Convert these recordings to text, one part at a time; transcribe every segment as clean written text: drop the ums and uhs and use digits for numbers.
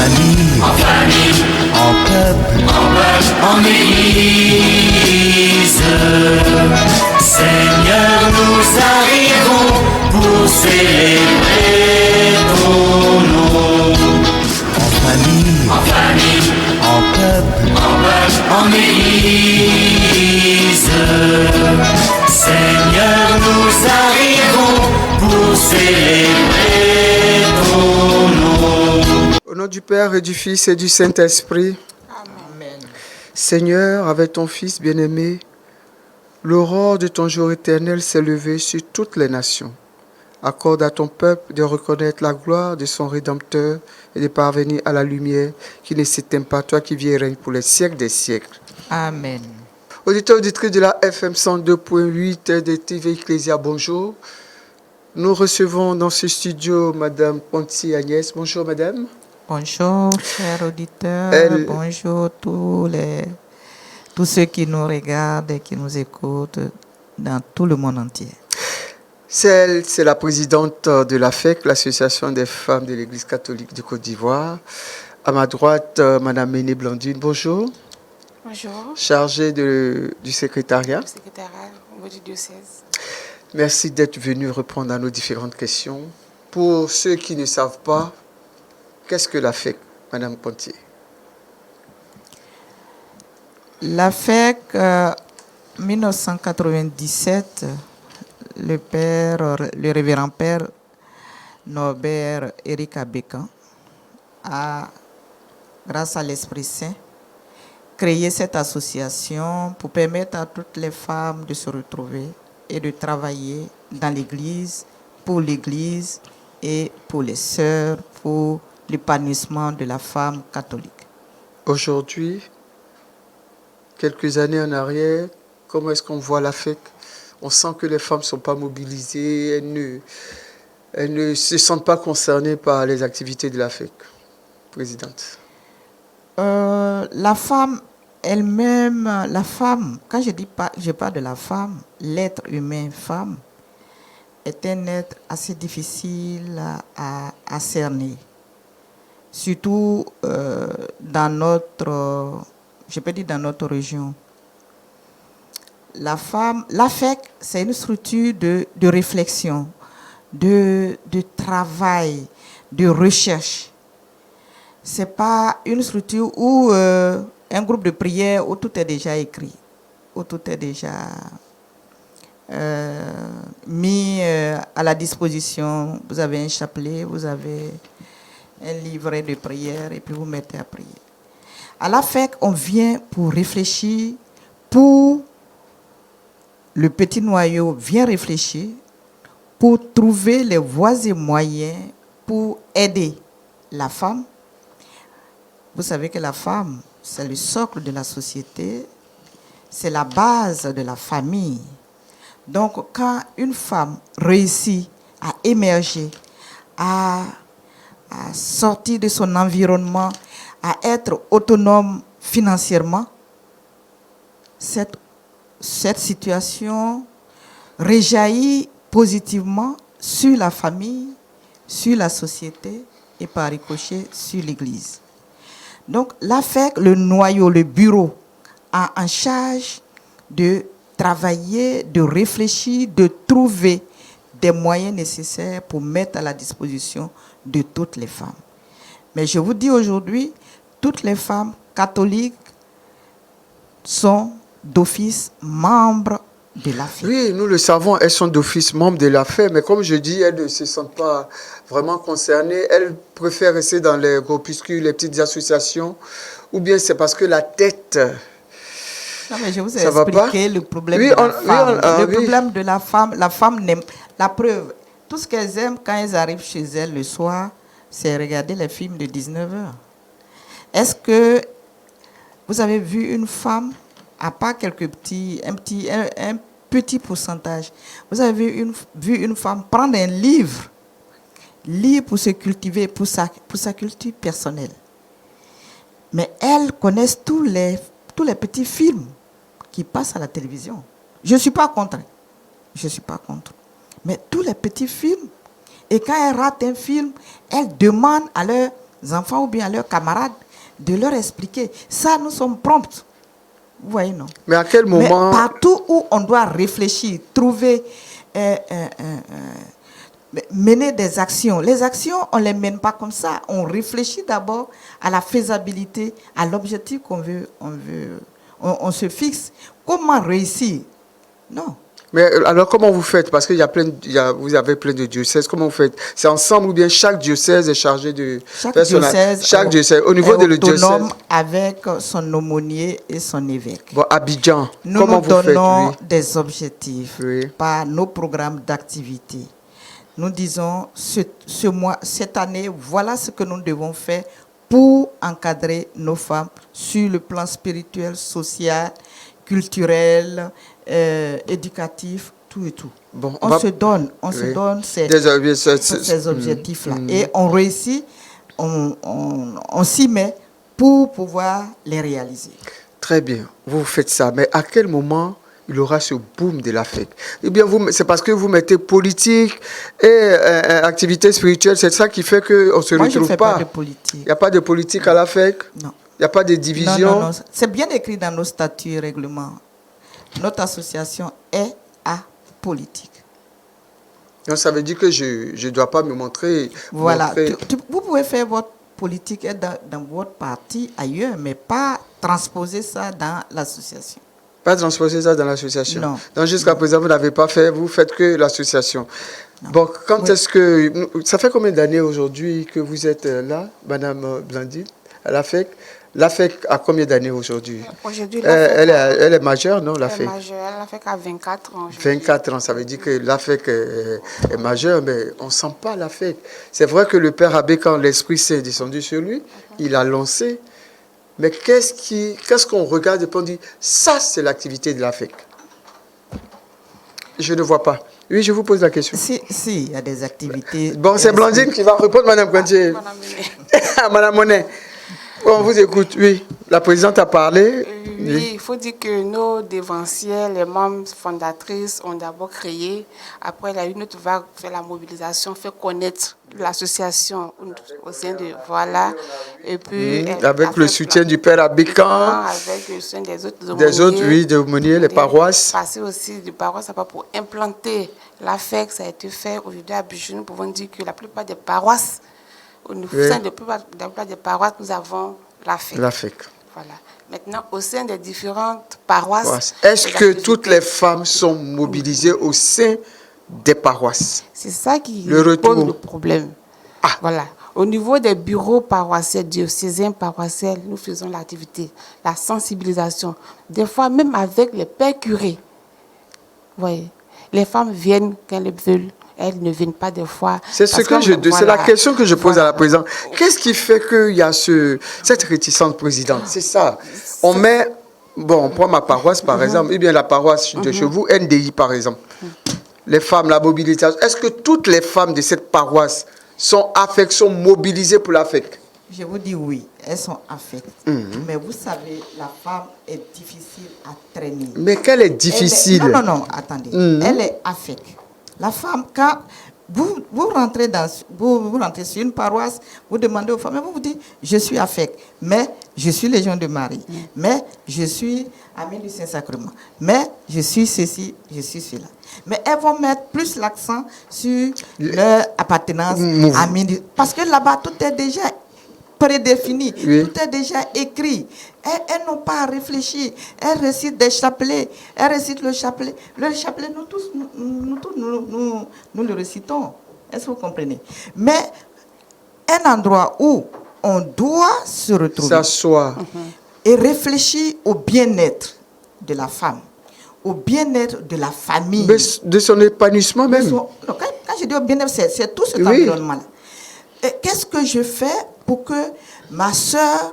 famille, en peuple, en église. Seigneur, nous arrivons pour célébrer ton nom. En famille, en peuple, en église. Seigneur, nous arrivons pour célébrer ton nom. Au nom du Père et du Fils et du Saint-Esprit. Amen. Seigneur, avec ton Fils bien-aimé, l'aurore de ton jour éternel s'est levée sur toutes les nations. Accorde à ton peuple de reconnaître la gloire de son Rédempteur et de parvenir à la lumière qui ne s'éteint pas, toi qui viens et règnes pour les siècles des siècles. Amen. Auditeurs, auditrices de la FM 102.8 de TV Ecclesia, bonjour. Nous recevons dans ce studio Madame Ponti Agnès. Bonjour Madame. Bonjour, chers auditeurs. Bonjour tous ceux qui nous regardent et qui nous écoutent dans tout le monde entier. C'est la présidente de l'AFEC, l'Association des femmes de l'Église catholique du Côte d'Ivoire. À ma droite, Madame Méné Blandine. Bonjour. Bonjour. Chargée du secrétariat. Secrétariat au niveau du diocèse. Merci d'être venu répondre à nos différentes questions. Pour ceux qui ne savent pas, qu'est-ce que l'AFEC, Madame Pontier? L'AFEC, 1997, le révérend père Norbert Éric Abékan a, grâce à l'Esprit Saint, créé cette association pour permettre à toutes les femmes de se retrouver et de travailler dans l'Église, pour l'Église et pour les sœurs, pour l'épanouissement de la femme catholique. Aujourd'hui, quelques années en arrière, comment est-ce qu'on voit l'AFEC? On sent que les femmes ne sont pas mobilisées, elles ne se sentent pas concernées par les activités de l'AFEC. Présidente. La femme elle-même, quand je parle de la femme, l'être humain femme est un être assez difficile à cerner. Surtout dans notre région. La femme, l'AFEC, c'est une structure de réflexion, de travail, de recherche. Ce n'est pas une structure où un groupe de prière où tout est déjà écrit, où tout est déjà mis à la disposition. Vous avez un chapelet, vous avez un livret de prière et puis vous mettez à prier. À l'AFEC, on vient pour réfléchir, le petit noyau vient réfléchir pour trouver les voies et moyens pour aider la femme. Vous savez que la femme, c'est le socle de la société, c'est la base de la famille. Donc, quand une femme réussit à émerger, à sortir de son environnement, à être autonome financièrement, cette situation réjaillit positivement sur la famille, sur la société et par ricochet sur l'Église. Donc, l'AFEC, le noyau, le bureau, a en charge de travailler, de réfléchir, de trouver des moyens nécessaires pour mettre à la disposition de toutes les femmes. Mais je vous dis aujourd'hui, toutes les femmes catholiques sont d'office membres de l'AFEC. Oui, nous le savons, elles sont d'office membres de l'AFEC, mais comme je dis, elles ne se sentent pas vraiment concernées. Elles préfèrent rester dans les groupuscules, les petites associations, ou bien c'est parce que la tête... Non, mais je vous ai expliqué le problème de la femme. Le problème de la femme n'aime... La preuve, tout ce qu'elles aiment quand elles arrivent chez elles le soir, c'est regarder les films de 19h. Est-ce que vous avez vu une femme, à part un petit pourcentage, vous avez vu une femme prendre un livre, lire pour se cultiver, pour sa culture personnelle. Mais elles connaissent tous les petits films qui passent à la télévision. Je ne suis pas contre. Mais tous les petits films, et quand elles ratent un film, elles demandent à leur enfants ou bien à leurs camarades, de leur expliquer. Ça, nous sommes prompts. Vous voyez, non? Mais à quel moment... Mais partout où on doit réfléchir, trouver, mener des actions. Les actions, on ne les mène pas comme ça. On réfléchit d'abord à la faisabilité, à l'objectif on se fixe. Comment réussir? Non. Mais alors, comment vous faites? Parce que vous avez plein de diocèses. Comment vous faites? C'est ensemble ou bien chaque diocèse est chargé de... Chaque diocèse, au niveau de le diocèse. Autonome avec son aumônier et son évêque. Bon, Abidjan, nous donnons des objectifs par nos programmes d'activité. Nous disons, cette année, voilà ce que nous devons faire pour encadrer nos femmes sur le plan spirituel, social, culturel, éducatif, tout et tout. Bon, on se donne ces objectifs-là. Et on réussit, on s'y met pour pouvoir les réaliser. Très bien, vous faites ça. Mais à quel moment il y aura ce boom de la fête? Eh bien, c'est parce que vous mettez politique et activité spirituelle, c'est ça qui fait qu'on ne se retrouve pas. Moi, je ne fais pas de politique. Il n'y a pas de politique à la fête? Non. Il n'y a pas de division? Non. C'est bien écrit dans nos statuts et règlements. Notre association est apolitique. Donc, ça veut dire que je ne dois pas me montrer... Voilà. Vous pouvez faire votre politique dans votre parti ailleurs, mais pas transposer ça dans l'association. Pas transposer ça dans l'association? Non. Donc, jusqu'à présent, vous n'avez pas fait, vous faites que l'association. Bon, est-ce que... Ça fait combien d'années aujourd'hui que vous êtes là, Madame Blandine, à la FEC? La FEC a combien d'années aujourd'hui? Aujourd'hui, elle est majeure, non, la FEC? Elle est majeure, la FEC a 24 ans. 24 ans, ça veut dire que la FEC est majeure, mais on ne sent pas la FEC. C'est vrai que le Père Abbé, quand l'Esprit Saint est descendu sur lui, il a lancé. Mais qu'est-ce qu'on regarde et on dit, ça c'est l'activité de la FEC? Je ne vois pas. Oui, je vous pose la question. Si, il y a des activités. Bon, c'est Blandine qui va répondre, Madame Kantier. Madame Monet. On vous écoute, oui. La présidente a parlé. Oui, il faut dire que nos dévancières, les membres fondatrices ont d'abord créé. Après, il y a eu une autre vague, fait la mobilisation, fait connaître l'association au sein de... Voilà. Et puis... avec le soutien du Père Abican. Avec le soutien des autres aumôniers. Des autres, oui, des aumôniers, les paroisses. Passer aussi du paroisse à pas pour implanter la FEC, ça a été fait. Aujourd'hui, à Bijou, nous pouvons dire que la plupart des paroisses, au sein de la plupart des paroisses, nous avons la FEC. La FEC. Voilà. Maintenant, au sein des différentes paroisses... Est-ce que toutes les femmes sont mobilisées au sein des paroisses? C'est ça qui pose le problème. Voilà. Au niveau des bureaux paroissiels, diocésains paroissiels, nous faisons l'activité, la sensibilisation. Des fois, même avec les pères curés. Vous voyez, les femmes viennent quand elles veulent. Elles ne viennent pas des fois. C'est la question que je pose à la présidente. Qu'est-ce qui fait qu'il y a cette réticence présidente? C'est ça. On met, on prend ma paroisse par exemple, et bien la paroisse de chez vous, NDI par exemple. Les femmes, la mobilisation. Est-ce que toutes les femmes de cette paroisse sont mobilisées pour la FEC? Je vous dis oui, elles sont affectées. Mais vous savez, la femme est difficile à traîner. Mais qu'elle est difficile? Non, attendez. Elle est affectée. La femme, quand vous rentrez sur une paroisse, vous demandez aux femmes, vous dites, je suis affectée, mais je suis Légion de Marie, mais je suis amie du Saint-Sacrement, mais je suis ceci, je suis cela. Mais elles vont mettre plus l'accent sur leur appartenance parce que là-bas, tout est déjà prédéfini, tout est déjà écrit. Elles n'ont pas à réfléchir. Elles récitent des chapelets. Elles récitent le chapelet. Le chapelet, nous le récitons. Est-ce que vous comprenez? Mais un endroit où on doit se retrouver, s'asseoir et réfléchir au bien-être de la femme, au bien-être de la famille. De son épanouissement même. Quand je dis au bien-être, c'est tout cet environnement-là. Qu'est-ce que je fais pour que ma soeur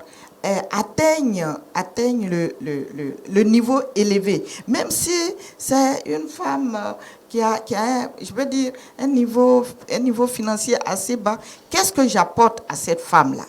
atteigne le niveau élevé? Même si c'est une femme qui a je veux dire, un niveau financier assez bas, qu'est-ce que j'apporte à cette femme-là?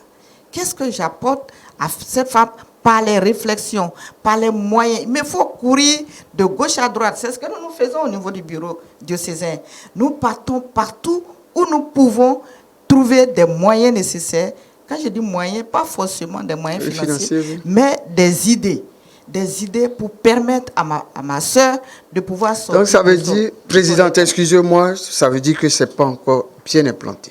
Qu'est-ce que j'apporte à cette femme par les réflexions, par les moyens? Mais il faut courir de gauche à droite. C'est ce que nous faisons au niveau du bureau diocésain. Nous partons partout où nous pouvons trouver des moyens nécessaires Quand je dis moyens, pas forcément des moyens Financiers, financiers, oui. mais des idées. Des idées pour permettre à ma soeur de pouvoir sortir. Donc ça veut de son- dire, Présidente, excusez-moi, ça veut dire que ce n'est pas encore bien implanté.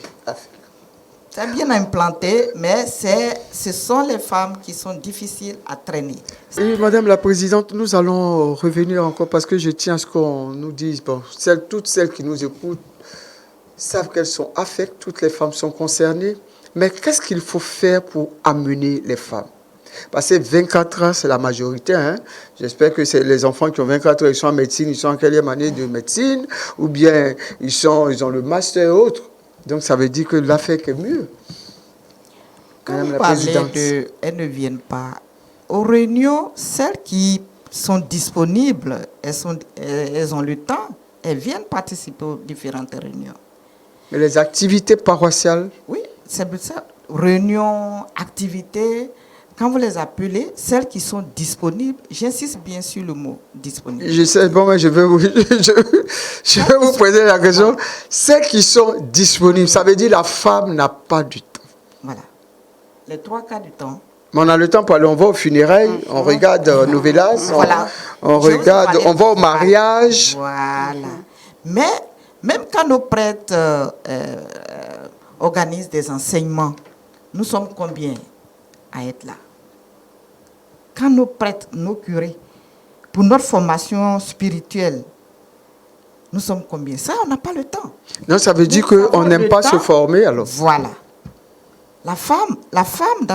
C'est bien implanté, mais ce sont les femmes qui sont difficiles à traîner. Et Madame la Présidente, nous allons revenir encore parce que je tiens à ce qu'on nous dise, bon, toutes celles qui nous écoutent savent qu'elles sont affectées, toutes les femmes sont concernées, mais qu'est-ce qu'il faut faire pour amener les femmes? Parce que 24 ans, c'est la majorité. Hein? J'espère que c'est les enfants qui ont 24 ans, ils sont en médecine, ils sont en quelle année de médecine, ou bien ils ont le master et autres. Donc ça veut dire que l'affaire est mieux. Quand Madame vous la parlez Présidente. elles ne viennent pas aux réunions, celles qui sont disponibles, elles ont le temps, elles viennent participer aux différentes réunions. Mais les activités paroissiales, Oui, c'est ça. Réunions, activités, quand vous les appelez, celles qui sont disponibles, j'insiste bien sur le mot disponible. je sais, bon, mais je vais vous poser la question. Celles qui sont disponibles, ça veut dire la femme n'a pas du temps. Voilà. Les 3 quarts du temps. Mais on a le temps pour aller, on va aux funérailles, on regarde Novelas, Voilà. on Je vais vous regarde, parler- on va au mariage. Voilà. Mais même quand nos prêtres organisent des enseignements, nous sommes combien à être là? Quand nos prêtres, nos curés, pour notre formation spirituelle, nous sommes combien? Ça, on n'a pas le temps. Non, ça veut dire Nous qu'on avons n'aime le pas temps. se former alors. Voilà. La femme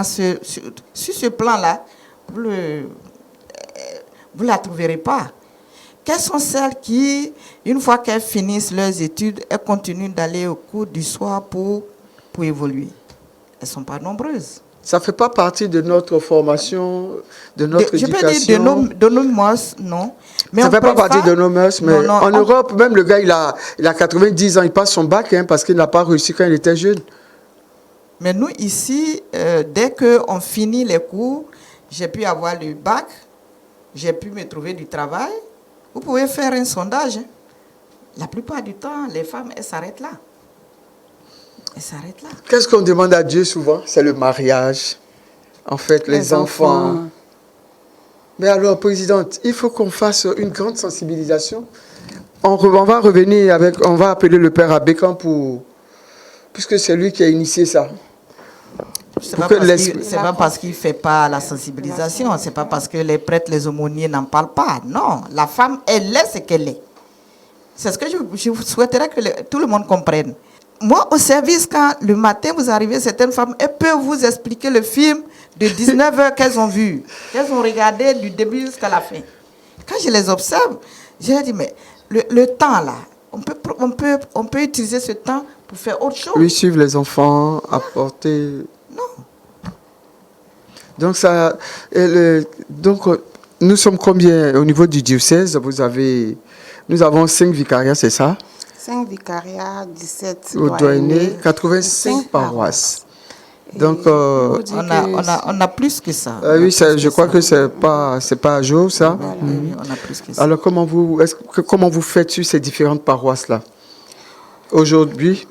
sur ce plan-là, vous ne la trouverez pas. Quelles sont celles qui, une fois qu'elles finissent leurs études, elles continuent d'aller au cours du soir pour évoluer? Elles ne sont pas nombreuses. Ça ne fait pas partie de notre formation, de notre Je éducation. peux dire de nos mœurs, non. Mais Ça on ne fait pas préfère- partie de nos mœurs, mais Non, non, en on- Europe, même le gars, il a 90 ans, il passe son bac parce qu'il n'a pas réussi quand il était jeune. Mais nous, ici, dès qu'on finit les cours, j'ai pu avoir le bac, j'ai pu me trouver du travail. Vous pouvez faire un sondage. Hein. La plupart du temps, les femmes, elles s'arrêtent là. Elles s'arrêtent là. Qu'est-ce qu'on demande à Dieu souvent? C'est le mariage. En fait, les enfants. Mais alors, Présidente, il faut qu'on fasse une grande sensibilisation. On va revenir avec, on va appeler le Père Abécan puisque c'est lui qui a initié ça. C'est Pour pas, que pas parce qu'il ne fait pas la sensibilisation, c'est pas parce que les prêtres, les aumôniers n'en parlent pas. Non, la femme, elle est ce qu'elle est. C'est ce que je souhaiterais que tout le monde comprenne. Moi, au service, quand le matin vous arrivez, certaines femmes, elles peuvent vous expliquer le film de 19h qu'elles ont vu, qu'elles ont regardé du début jusqu'à la fin. Quand je les observe, je leur dis, mais le temps là, on peut utiliser ce temps pour faire autre chose. Oui, suivre les enfants, apporter... Non. Donc, nous sommes combien au niveau du diocèse? Nous avons 5 vicariats, c'est ça? 5 vicariats, 17 Au doyenés, Douainé, 85 5 paroisses. Et Donc, je vous dis On a plus que ça. oui, je crois que c'est pas à jour, ça. Oui, on a plus que ça. Alors, comment vous faites sur ces différentes paroisses-là? Aujourd'hui,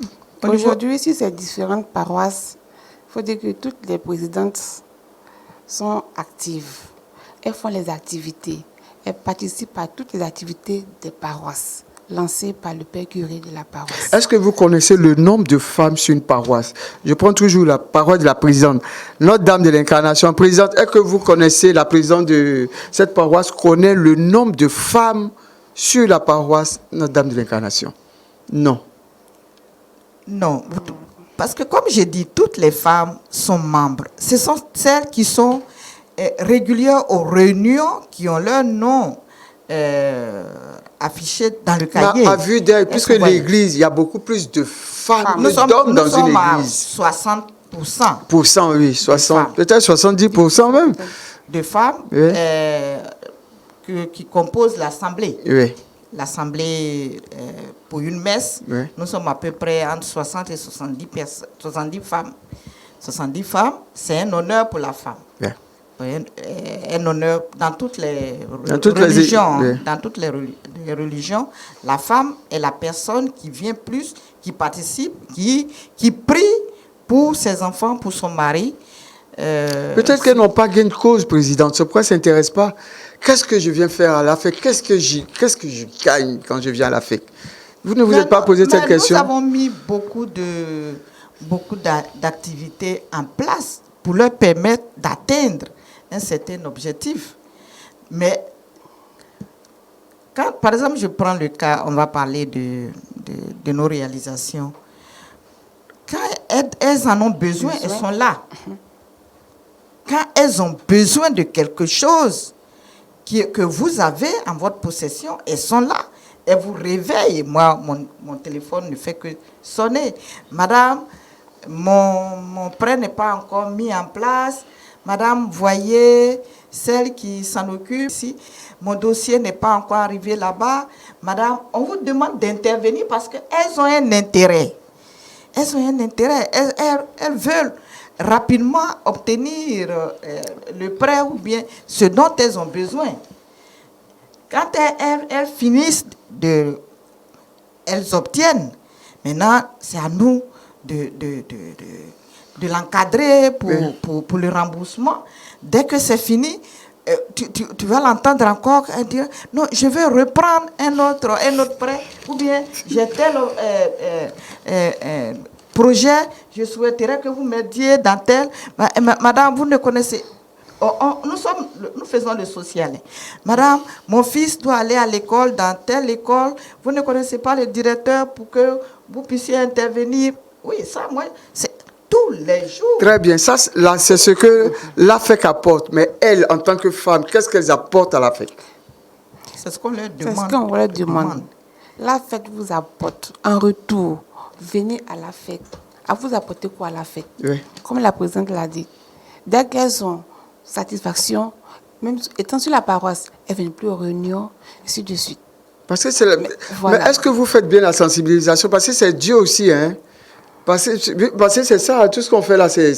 Aujourd'hui, sur ces différentes paroisses, il faut dire que toutes les présidentes sont actives. Elles font les activités. Elles participent à toutes les activités des paroisses lancées par le père curé de la paroisse. est-ce que vous connaissez le nombre de femmes sur une paroisse? Je prends toujours la parole de la présidente. Notre-Dame de l'Incarnation. Présidente, est-ce que vous connaissez, la présidente de cette paroisse connaît le nombre de femmes sur la paroisse Notre-Dame de l'Incarnation? Non. Non, parce que comme j'ai dit, toutes les femmes sont membres. Ce sont celles qui sont régulières aux réunions, qui ont leur nom affiché dans le cahier. À vue d'œil, puisque Est-ce que vous l'église, il y a beaucoup plus de femmes Nous que sommes, d'hommes dans nous sommes une à église. 60% Oui, 60, peut-être 70% même. de femmes Oui. qui composent l'assemblée. Oui. L'assemblée pour une messe, Oui. nous sommes à peu près entre 60 et 70 femmes. 70 femmes, c'est un honneur pour la femme. Oui. Un honneur dans toutes les religions. Dans toutes les religions, la femme est la personne qui vient plus, qui participe, qui prie pour ses enfants, pour son mari. Peut-être qu'elles n'ont pas gain de cause, présidente. C'est pourquoi elles ne s'intéressent pas. Qu'est-ce que je viens faire à l'AFEC? Qu'est-ce que je gagne quand je viens à l'AFEC? Vous ne vous êtes pas posé cette question? Nous avons mis beaucoup d'activités en place pour leur permettre d'atteindre un certain objectif. Mais quand, par exemple, je prends le cas, on va parler de nos réalisations. Quand elles en ont besoin, elles sont là. Quand elles ont besoin de quelque chose que vous avez en votre possession, elles sont là. Elles vous réveillent. Moi, mon téléphone ne fait que sonner. Madame, mon prêt n'est pas encore mis en place. Madame, voyez, celle qui s'en occupe ici, mon dossier n'est pas encore arrivé là-bas. Madame, on vous demande d'intervenir parce qu'elles ont un intérêt. Elles ont un intérêt. Elles veulent rapidement obtenir le prêt ou bien ce dont elles ont besoin. Quand elles finissent elles obtiennent. Maintenant, c'est à nous de l'encadrer pour le remboursement. Dès que c'est fini, tu vas l'entendre encore dire non, je vais reprendre un autre prêt, ou bien j'ai tel projet, je souhaiterais que vous m'aidiez dans tel. Madame, vous ne connaissez. Nous faisons le social. Madame, mon fils doit aller à l'école, dans telle école. Vous ne connaissez pas le directeur pour que vous puissiez intervenir. Oui, ça, moi, c'est tous les jours. Très bien. Ça, là, c'est ce que l'AFEC apporte. Mais elles, en tant que femmes, qu'est-ce qu'elles apportent à l'AFEC? C'est ce qu'on leur demande. C'est ce qu'on leur demande. L'AFEC vous apporte en retour. Venez à l'AFEC. À vous apporter quoi à l'AFEC? Oui. Comme la présidente l'a dit. Dès qu'elles ont satisfaction, même étant sur la paroisse, elles ne viennent plus aux réunions, ainsi de suite. Parce que mais est-ce que vous faites bien la sensibilisation? Parce que c'est Dieu aussi, hein? Parce que c'est ça, tout ce qu'on fait là, c'est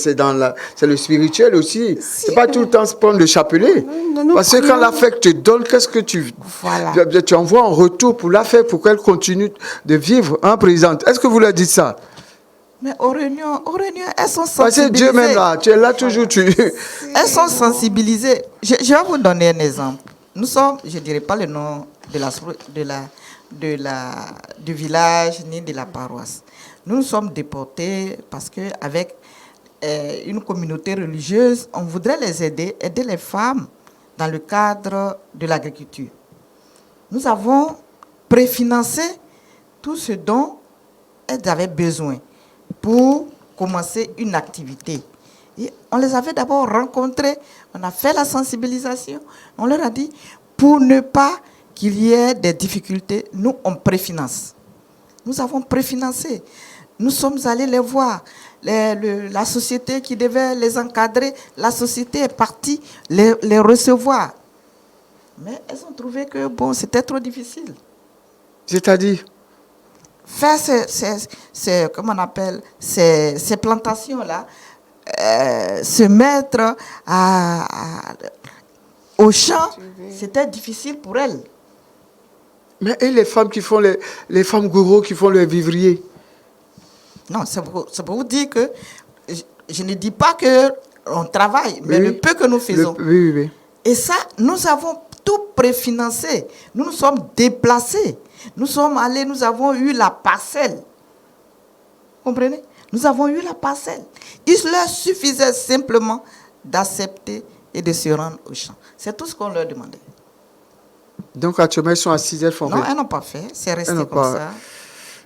le spirituel aussi. C'est pas tout le temps se prendre le chapelet. Parce que quand l'AFEC te donne, qu'est-ce que tu envoies en retour pour l'AFEC, pour qu'elle continue de vivre, hein, présidente? Est-ce que vous leur dites ça? Mais aux réunions, elles sont sensibilisées. Parce que Dieu même là, tu es là toujours, Elles sont sensibilisées. Je vais vous donner un exemple. Nous sommes, je ne dirais pas le nom du village ni de la paroisse. Nous sommes déportés parce qu'avec une communauté religieuse, on voudrait les aider les femmes dans le cadre de l'agriculture. Nous avons préfinancé tout ce dont elles avaient besoin pour commencer une activité. Et on les avait d'abord rencontrés, on a fait la sensibilisation, on leur a dit, pour ne pas qu'il y ait des difficultés, nous, on préfinance. Nous avons préfinancé. Nous sommes allés les voir. La société qui devait les encadrer, la société est partie les recevoir. Mais elles ont trouvé que bon, c'était trop difficile. C'est-à-dire? Faire comment on appelle, ces plantations-là, se mettre au champ, c'était difficile pour elles. Mais et les femmes qui font les femmes gourous qui font le vivrier? Non, c'est pour vous dire que je ne dis pas qu'on travaille, mais le peu que nous faisons. Oui. Et ça, nous avons tout préfinancé. Nous nous sommes déplacés. Nous sommes allés, nous avons eu la parcelle. Comprenez? Nous avons eu la parcelle. Il leur suffisait simplement d'accepter et de se rendre au champ. C'est tout ce qu'on leur demandait. Donc actuellement, elles sont assises, elles font rien. Non, elles n'ont pas fait. C'est resté comme ça.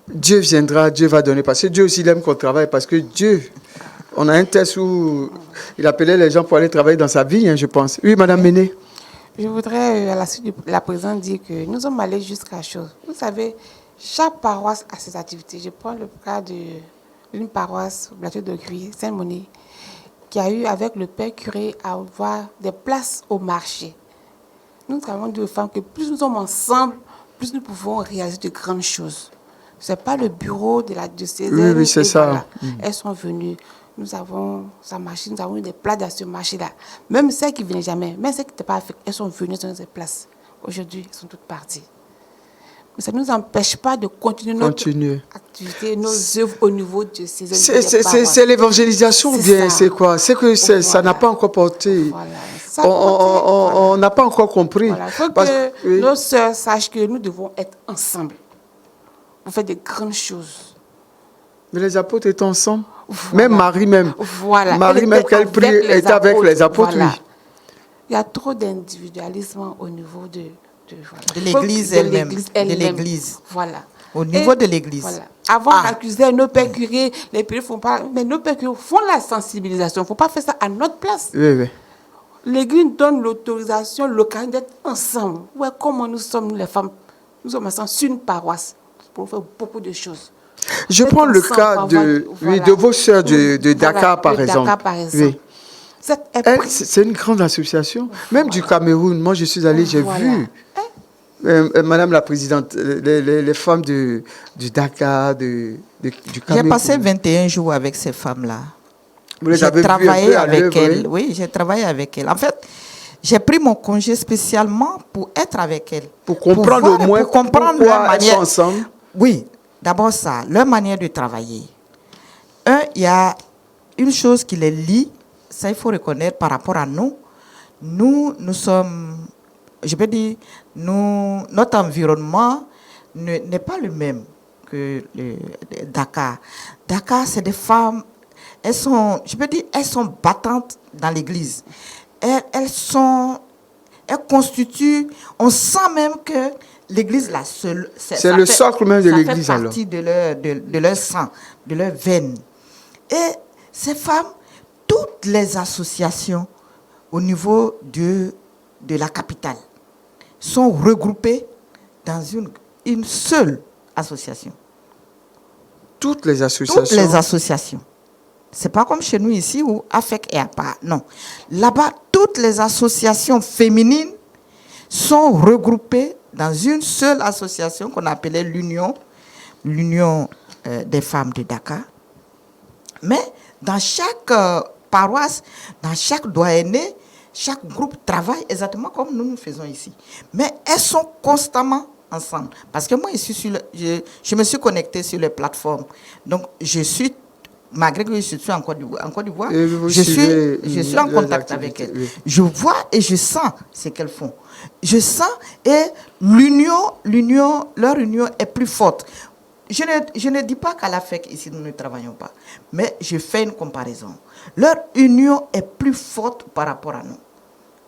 Dieu viendra, Dieu va donner. Parce que Dieu aussi, il aime qu'on travaille. Parce que Dieu, on a un test où il appelait les gens pour aller travailler dans sa vie, hein, je pense. Oui, Madame Méné. Je voudrais, à la suite de la présidente, dire que nous sommes allés jusqu'à chose. Vous savez, chaque paroisse a ses activités. Je prends le cas d'une paroisse, Plateau de Cuir, Saint-Monique, qui a eu, avec le père curé, à avoir des places au marché. Nous avons dit aux femmes que plus nous sommes ensemble, plus nous pouvons réaliser de grandes choses. Ce n'est pas le bureau de la diocèse. Oui, c'est ça. Voilà. Elles sont venues. Nous avons sa machine, nous avons eu des places dans ce marché-là. Même celles qui ne venaient jamais, même celles qui n'étaient pas affectées, elles sont venues dans ces places. Aujourd'hui, elles sont toutes parties. Mais ça ne nous empêche pas de continuer notre activité, nos œuvres au niveau de ces C'est l'évangélisation ou bien c'est quoi? C'est que ça n'a pas encore porté. Voilà. On n'a pas encore compris. Il faut que nos sœurs sachent que nous devons être ensemble pour faire de grandes choses. Mais les apôtres étaient ensemble. Même Marie même. Voilà. Marie même qu'elle prie était avec les apôtres. Voilà. Oui. Il y a trop d'individualisme au niveau de l'église elle-même. De l'église. Voilà. Au niveau de l'église. Voilà. Avant, on accusait nos pères curés, les pères font pas. Mais nos pères curés font la sensibilisation. Il ne faut pas faire ça à notre place. Oui. L'église donne l'autorisation locale d'être ensemble. Ouais, comment nous sommes, nous les femmes, nous sommes ensemble sur une paroisse pour faire beaucoup de choses. Je prends le cas de vos sœurs de Dakar, par exemple. Dakar, par exemple. Oui. C'est une grande association. Même du Cameroun, moi je suis allé, j'ai vu. Madame la Présidente, les femmes du Dakar, du Cameroun. J'ai passé 21 jours avec ces femmes-là. J'ai travaillé avec elles. Oui, j'ai travaillé avec elles. En fait, j'ai pris mon congé spécialement pour être avec elles. Pour comprendre au moins pourquoi leur manière. Elles sont ensemble. Oui, d'abord ça, leur manière de travailler. Il y a une chose qui les lie, ça il faut reconnaître par rapport à nous. Nous sommes, je peux dire, notre environnement n'est pas le même que Dakar. Dakar, c'est des femmes, elles sont battantes dans l'église. Elles constituent, on sent même que l'église, c'est le socle même de l'église. Ça fait partie de leur sang, de leur veine. Et ces femmes, toutes les associations au niveau de la capitale sont regroupées dans une seule association. Toutes les associations? Toutes les associations. C'est pas comme chez nous ici où AFEC est à part. Non. Là-bas, toutes les associations féminines sont regroupées dans une seule association qu'on appelait l'Union des femmes de Dakar. Mais dans chaque paroisse, dans chaque doyenné, chaque groupe travaille exactement comme nous faisons ici. Mais elles sont constamment ensemble. Parce que moi, je me suis connectée sur les plateformes. Donc, malgré que je suis en Côte d'Ivoire, je suis en contact avec elles. Oui. Je vois et je sens ce qu'elles font. Je sens et leur union est plus forte. Je ne dis pas qu'à la FEC, ici, nous ne travaillons pas. Mais je fais une comparaison. Leur union est plus forte par rapport à nous.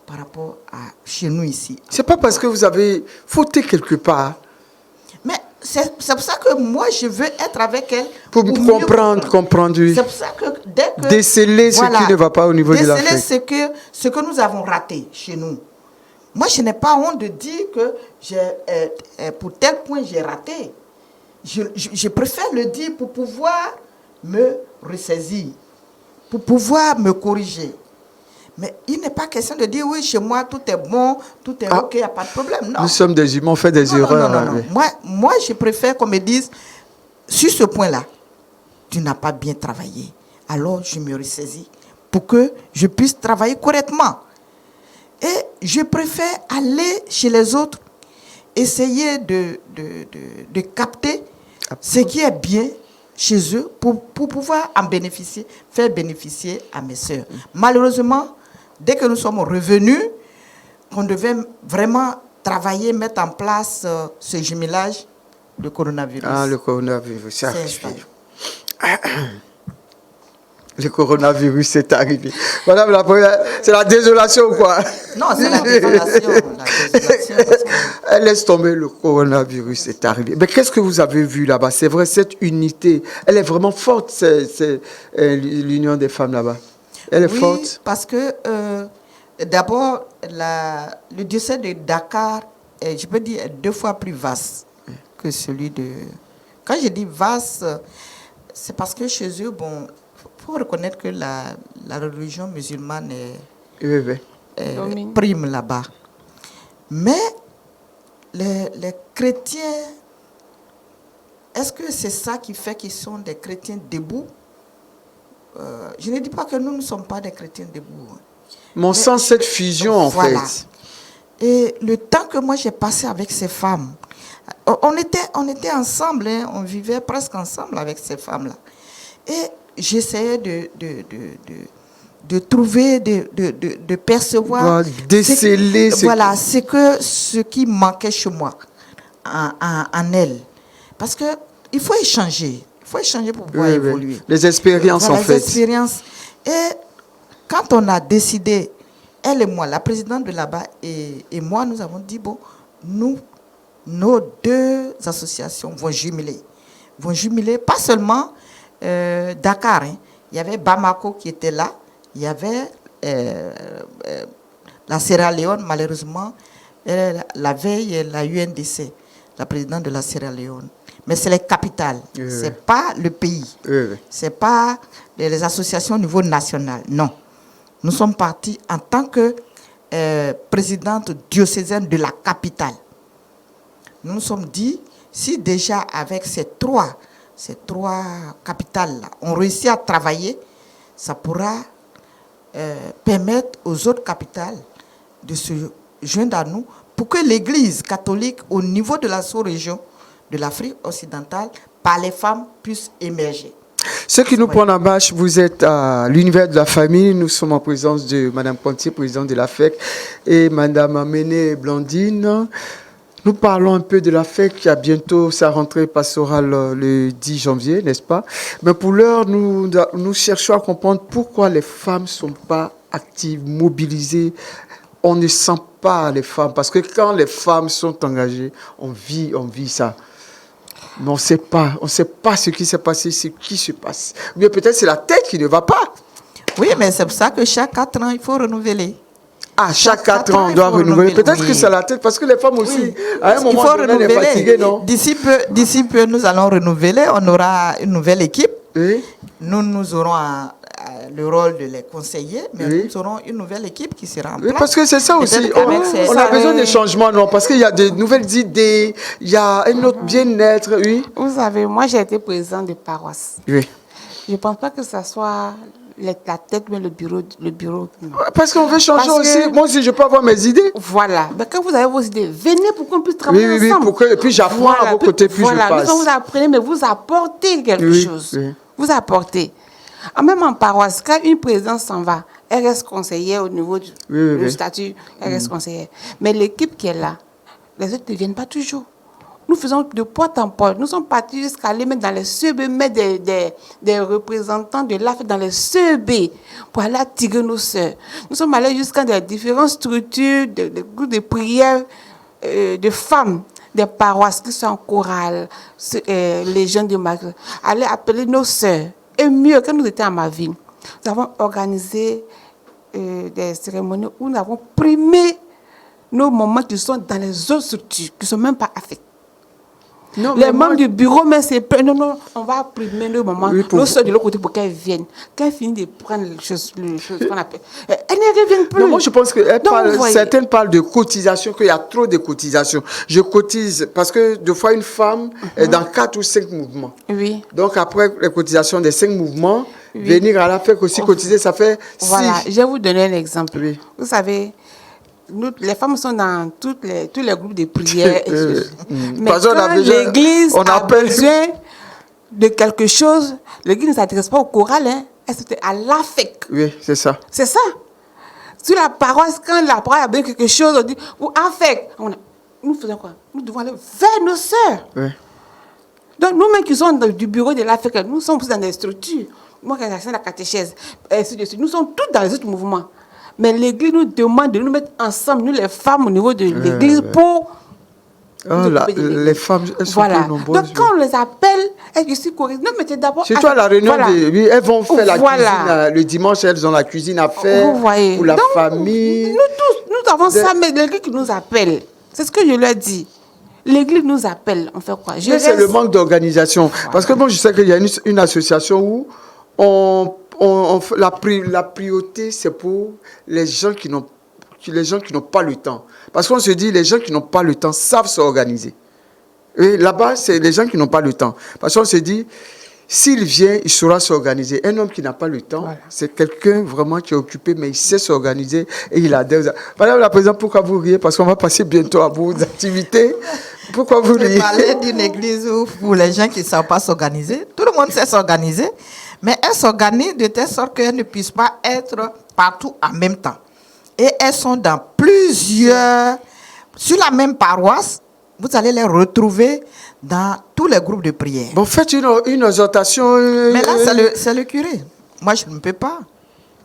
Par rapport à chez nous ici. C'est pas parce que vous avez fauté quelque part. Mais c'est pour ça que moi, je veux être avec elle. Pour comprendre. C'est pour ça que dès que... Déceler ce qui ne va pas au niveau de la FEC. Déceler ce que nous avons raté chez nous. Moi, je n'ai pas honte de dire que pour tel point, j'ai raté. Je préfère le dire pour pouvoir me ressaisir, pour pouvoir me corriger. Mais il n'est pas question de dire, oui, chez moi, tout est bon, tout est OK, il n'y a pas de problème. Non. Nous sommes des humains, on fait des erreurs. Non. Moi, je préfère qu'on me dise, sur ce point-là, tu n'as pas bien travaillé. Alors, je me ressaisis pour que je puisse travailler correctement. Et je préfère aller chez les autres, essayer de capter ce qui est bien chez eux pour pouvoir en bénéficier, faire bénéficier à mes sœurs. Malheureusement, dès que nous sommes revenus, qu'on devait vraiment travailler, mettre en place ce jumelage, le coronavirus. Le coronavirus, ça arrive. Le coronavirus est arrivé. Madame la première, c'est la désolation ou quoi? Non, c'est la désolation. Elle laisse tomber, le coronavirus est arrivé. Mais qu'est-ce que vous avez vu là-bas? C'est vrai, cette unité, elle est vraiment forte, c'est l'union des femmes là-bas. Elle est forte. Parce que d'abord, le diocèse de Dakar, je peux dire, est 2 fois plus vaste que celui de... Quand je dis vaste, c'est parce que chez eux, bon... Il faut reconnaître que la religion musulmane prime là-bas. Mais les chrétiens, est-ce que c'est ça qui fait qu'ils sont des chrétiens debout? Je ne dis pas que nous ne sommes pas des chrétiens debout. Mais on sent cette fusion en fait. Et le temps que moi j'ai passé avec ces femmes, On était ensemble, hein, on vivait presque ensemble avec ces femmes-là. Et j'essayais de trouver, de percevoir, déceler ce qui manquait chez moi en elle. Parce que il faut échanger pour pouvoir évoluer. Les expériences en fait. Les expériences. Et quand on a décidé, elle et moi, la présidente de là-bas et moi, nous avons dit, bon, nos deux associations vont jumeler, pas seulement Dakar, hein. Il y avait Bamako qui était là, il y avait la Sierra Leone, malheureusement, la veille, la UNDC, la présidente de la Sierra Leone. Mais c'est les capitales, c'est pas le pays, c'est pas les associations au niveau national, non. Nous sommes partis en tant que présidente diocésaine de la capitale. Nous nous sommes dit, si déjà avec ces trois capitales-là, on réussit à travailler, ça pourra permettre aux autres capitales de se joindre à nous pour que l'Église catholique, au niveau de la sous-région de l'Afrique occidentale, par les femmes, puisse émerger. Ce qui nous prend en marche, vous êtes à l'univers de la famille. Nous sommes en présence de Mme Pontier, présidente de la FEC, et Mme Aménée Blandine. Nous parlons un peu de la FEC qui a bientôt sa rentrée pastorale le 10 janvier, n'est-ce pas? Mais pour l'heure, nous cherchons à comprendre pourquoi les femmes ne sont pas actives, mobilisées. On ne sent pas les femmes, parce que quand les femmes sont engagées, on vit ça. Mais on ne sait pas ce qui s'est passé, ce qui se passe. Mais peut-être c'est la tête qui ne va pas. Oui, mais c'est pour ça que chaque 4 ans, il faut renouveler. Ah, chaque 4 ans, on doit renouveler. Peut-être que c'est la tête, parce que les femmes aussi, à un moment donné, on est fatigué, non? D'ici peu, nous allons renouveler. On aura une nouvelle équipe. Oui. Nous aurons le rôle de les conseiller, mais nous aurons une nouvelle équipe qui sera en place. Oui, parce que c'est ça aussi. On a besoin de changements, non? Parce qu'il y a de nouvelles idées, il y a un autre bien-être, oui. Vous savez, moi, j'ai été président de paroisse. Oui. Je ne pense pas que ça soit la tête, mais le bureau. Parce qu'on veut changer aussi. Moi aussi, je peux avoir mes idées. Voilà. Mais quand vous avez vos idées, venez pour qu'on puisse travailler ensemble. Et puis j'apprends à vos côtés, puis je passe. Quand vous apprenez, mais vous apportez quelque chose. Oui. Vous apportez. Même en paroisse, quand une présidente s'en va, elle reste conseillère au niveau du statut, elle reste conseillère. Mais l'équipe qui est là, les autres ne viennent pas toujours. Nous faisons de porte en porte. Nous sommes partis jusqu'à aller mettre dans les CEB, mettre des représentants de l'AFE dans les CEB pour aller attirer nos sœurs. Nous sommes allés jusqu'à des différentes structures, des groupes de prière de femmes, des paroisses qui sont en chorale, les jeunes de Marie, aller appeler nos sœurs. Et mieux, quand nous étions à ma ville, nous avons organisé des cérémonies où nous avons primé nos moments qui sont dans les autres structures, qui ne sont même pas affectés. Non, les membres du bureau, mais c'est peu. Non, on va primer nos moments, nos soeurs de l'autre côté pour qu'elles viennent. Quand elles finissent de prendre les choses qu'on appelle, elles ne reviennent plus. Non, moi, je pense que certaines parlent de cotisation, qu'il y a trop de cotisations. Je cotise parce que deux fois, une femme est dans 4 ou 5 mouvements. Oui. Donc, après les cotisations des 5 mouvements, venir à la FEC aussi cotiser, ça fait 6. Voilà, je vais vous donner un exemple. Oui. Vous savez, les femmes sont dans tous les groupes de prière. Mais quand l'Église a besoin de quelque chose, l'Église ne s'intéresse pas au choral, hein. Elle s'intéresse à l'AFEC. Oui, c'est ça. C'est ça. Sur la paroisse, quand la paroisse a besoin de quelque chose, on dit, ou AFEC. Nous faisons quoi? Nous devons aller vers nos sœurs. Oui. Donc, nous-mêmes qui sommes du bureau de l'AFEC, nous sommes dans des structures. Moi, quand j'ai la catéchèse, nous sommes tous dans les autres mouvements. Mais l'Église nous demande de nous mettre ensemble, nous les femmes au niveau de l'Église, pour... les femmes, elles sont plus nombreuses. Donc quand on les appelle, elles disent correct. Non, mais c'est d'abord... C'est toi la réunion, elles vont faire la cuisine. Le dimanche, elles ont la cuisine à faire pour la famille. Nous avons ça, mais l'Église qui nous appelle. C'est ce que je leur dis. L'Église nous appelle, on fait quoi? Mais c'est le manque d'organisation. Parce que moi, je sais qu'il y a une association où la priorité, c'est pour les gens qui n'ont pas le temps. Parce qu'on se dit, les gens qui n'ont pas le temps savent s'organiser. Et là-bas, c'est les gens qui n'ont pas le temps. Parce qu'on se dit, s'il vient, il saura s'organiser. Un homme qui n'a pas le temps, c'est quelqu'un vraiment qui est occupé, mais il sait s'organiser et il adhère. Madame la Présidente, pourquoi vous riez? Parce qu'on va passer bientôt à vos activités. Pourquoi vous Je riez? parlais d'une église où, pour les gens qui ne savent pas s'organiser, tout le monde sait s'organiser, mais elles s'organisent de telle sorte qu'elles ne puissent pas être partout en même temps. Et elles sont dans plusieurs, sur la même paroisse, vous allez les retrouver dans tous les groupes de prière. Bon, faites une exhortation. Mais là, c'est le curé. Moi, je ne peux pas.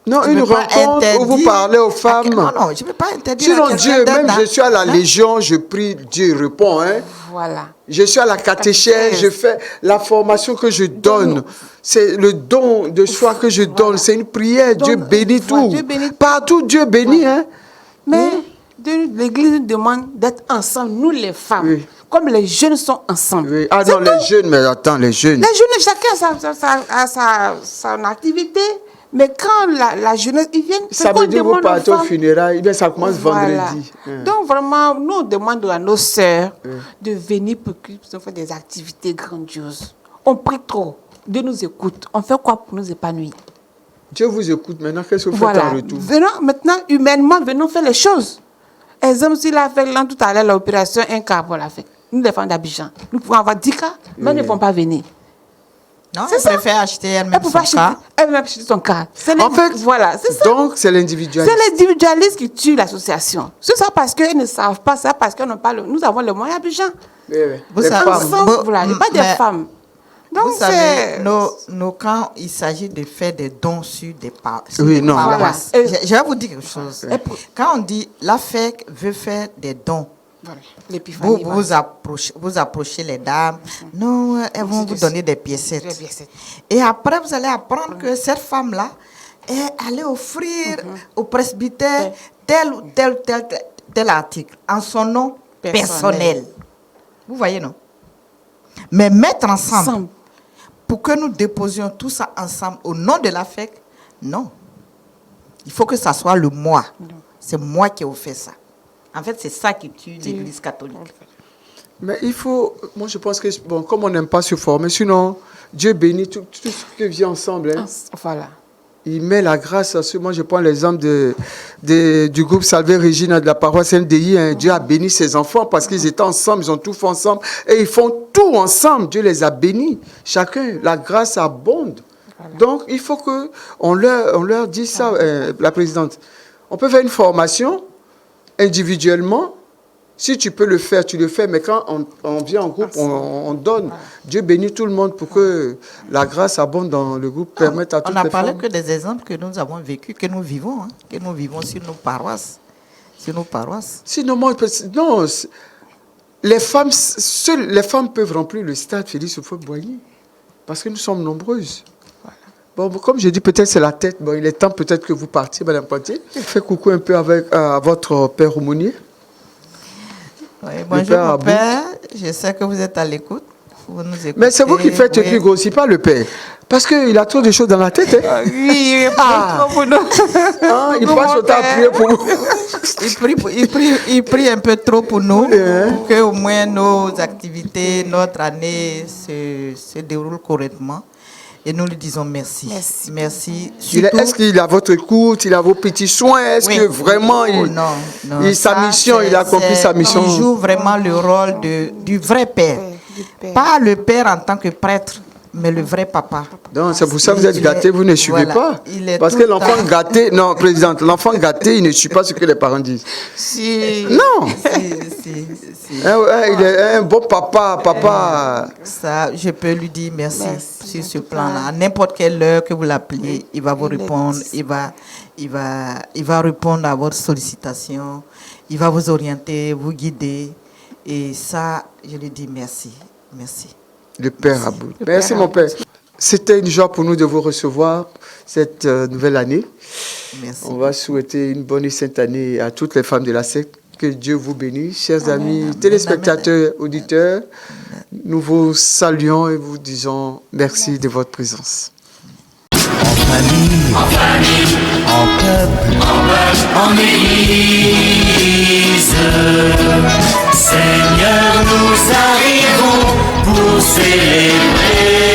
Non, Je une ne peux pas rencontre où vous interdire parlez aux femmes. Non, je ne peux pas interdire. Sinon, à Dieu, quelqu'un même d'être je suis à la dans- Légion, je prie, Dieu répond. Hein. Voilà. Je suis à la catéchèse, je fais la formation que je donne. C'est le don de soi que je donne. C'est une prière. Dieu bénit tout. Dieu bénit tout. Partout, Dieu bénit. Hein. Mais l'Église nous demande d'être ensemble, nous les femmes. Oui. Comme les jeunes sont ensemble. Oui. Ah C'est non, tout. les jeunes, mais attends, les jeunes. Les jeunes, chacun a son activité. Mais quand la jeunesse, ils viennent, Ça qu'on veut dire que vous demande aux partez aux femmes. funérailles, eh bien, ça commence Voilà. vendredi. Hein. Donc vraiment, nous on demande à nos sœurs de venir pour qu'ils puissent faire des activités grandioses. On prie trop. Dieu nous écoute. On fait quoi pour nous épanouir? Dieu vous écoute maintenant. Qu'est-ce que vous faites Voilà. en retour? Venons maintenant, humainement, venons faire les choses. Exemple, s'il a fait là tout à l'heure l'opération, un cas pour la faire. Nous, les femmes d'Abidjan, nous pouvons avoir 10 cas, mais elles ne vont pas venir. Non, C'est elle ça. préfère acheter Elle elle-même peut son pas acheter, cas. elle peut acheter son cas. En fait, voilà, c'est ça. donc, c'est l'individualisme. C'est l'individualisme qui tue l'association. C'est ça parce qu'elles ne savent pas ça, parce qu'elles n'ont pas le... Nous avons le moyen Abidjan. Oui, oui. Vous Les savez- femmes. Ensemble, voilà, il n'y a pas des Mais- femmes. Donc, Vous savez, c'est... quand il s'agit de faire des dons sur des paroisses, Oui, non. paroisses, Voilà. je vais vous dire quelque chose. Quand on dit la FEC veut faire des dons, Voilà, l'épiphanie. vous approchez les dames, non, elles vont vous donner des piécettes. Des piécettes. Et après, vous allez apprendre que cette femme-là est allée offrir au presbytère tel ou tel article en son nom personnel. Vous voyez, non? Mais mettre ensemble, pour que nous déposions tout ça ensemble au nom de la FEC, non. Il faut que ça soit le moi. C'est moi qui ai fait ça. En fait, c'est ça qui tue l'Église catholique. Mais il faut, moi je pense que, bon, comme on n'aime pas se former, sinon, Dieu bénit tout ce qui vient ensemble. Hein. Voilà. Il met la grâce à ceux. Moi, je prends l'exemple du groupe Salvé Regina de la paroisse NDI. Hein. Dieu a béni ses enfants parce qu'ils étaient ensemble, ils ont tout fait ensemble. Et ils font tout ensemble. Dieu les a bénis. Chacun, la grâce abonde. Voilà. Donc, il faut qu'on leur dise ça, la présidente. On peut faire une formation individuellement. Si tu peux le faire, tu le fais. Mais quand on vient en groupe, on donne. Voilà. Dieu bénit tout le monde pour que la grâce abonde dans le groupe, permette à toutes les femmes. On n'a parlé que des exemples que nous avons vécus, que nous vivons. Hein, que nous vivons sur nos paroisses. Sinon, moi, non, les femmes, seules les femmes peuvent remplir le stade Félix Houphouët-Boigny. Parce que nous sommes nombreuses. Bon, comme je dis, peut-être c'est la tête. Bon, il est temps peut-être que vous partiez, Madame Poitier. Faites coucou un peu avec votre père aumônier. Oui, bonjour mon père, je sais que vous êtes à l'écoute. Vous nous écoutez. Mais c'est vous qui faites le plus gros, c'est pas le père. Parce qu'il a trop de choses dans la tête. Hein. Oui, il trop pour nous. Il passe son temps à prier pour vous. Il prie un peu trop pour nous, pour qu'au moins nos activités, notre année se déroulent correctement. Et nous lui disons merci. Merci. Est-ce qu'il a votre écoute, il a vos petits soins? Est-ce que vraiment sa mission, il a accompli sa mission? Il joue vraiment le rôle du vrai père. Pas le père en tant que prêtre, mais le vrai papa. Donc c'est pour ça que vous êtes gâtés, vous ne suivez pas. Parce que l'enfant gâté, non, présidente, l'enfant gâté, il ne suit pas ce que les parents disent. Non. Il est un bon papa. Ça, je peux lui dire merci sur ce plan-là. À n'importe quelle heure que vous l'appelez, il va vous répondre. Il va répondre à votre sollicitation. Il va vous orienter, vous guider. Et ça, je lui dis merci. Merci. Le Père Aboud. Merci mon Père. C'était une joie pour nous de vous recevoir cette nouvelle année. Merci. On va souhaiter une bonne et sainte année à toutes les femmes de la secte. Que Dieu vous bénisse, chers amis, téléspectateurs, auditeurs. Nous vous saluons et vous disons merci de votre présence. En famille, en peuple, en église. Seigneur, nous arrivons pour célébrer